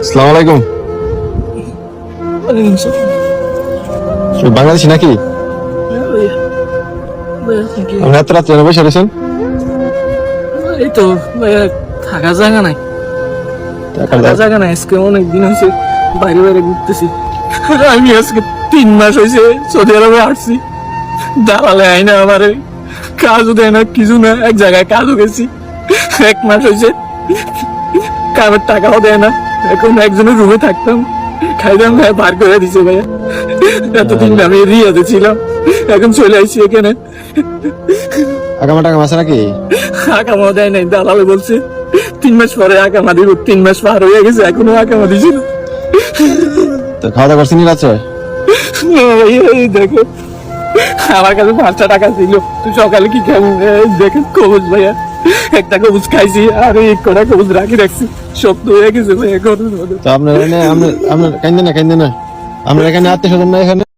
আসসালামু আলাইকুম। বাংলাদেশি নাকি? আপনি এত রাত্রে বসে রয়েছেন? এই তো ভাইয়া, থাকা জায়গা নাই, থাকা জায়গা নাই। আজকে অনেকদিন হয়েছে বাইরে বাইরে ঘুরতেছি। আমি আজকে 3 মাস হয়েছে সৌদি আরবে আসছি। দালালে আইনা আমারে কাজও দেয় না, কিছু না। এক জায়গায় কাজও গেছি, 1 মাস হয়েছে কামের টাকাও দেয় না। এখন একজনের রুমে থাকতাম, খাইতাম, বার করে দিছে ভাইয়া। এতদিন আমি রিয়াতে ছিলাম, এখন চলে আসছি এখানে। আগামা টাকা আছে নাকি? আকামা দেয় নাই, দালালে বলছে 3 মাস পরে আকামা দিব। 3 মাস পার হয়ে গেছে, এখনো আকামা দিছিল। তো খাওয়া দাওয়া করছেন রাত্রে? দেখো, আমার কাছে 5টা টাকা ছিল, তুই সকালে কি খাবো? দেখেন কবুজ ভাইয়া, একটা কবুজ খাইছি আর এক কটা কবুজ রাখছি। শক্ত হয়ে গেছে ভাইয়া। তো আপনার কান্দে না, আপনার এখানে আত্মীয় স্বজন না এখানে?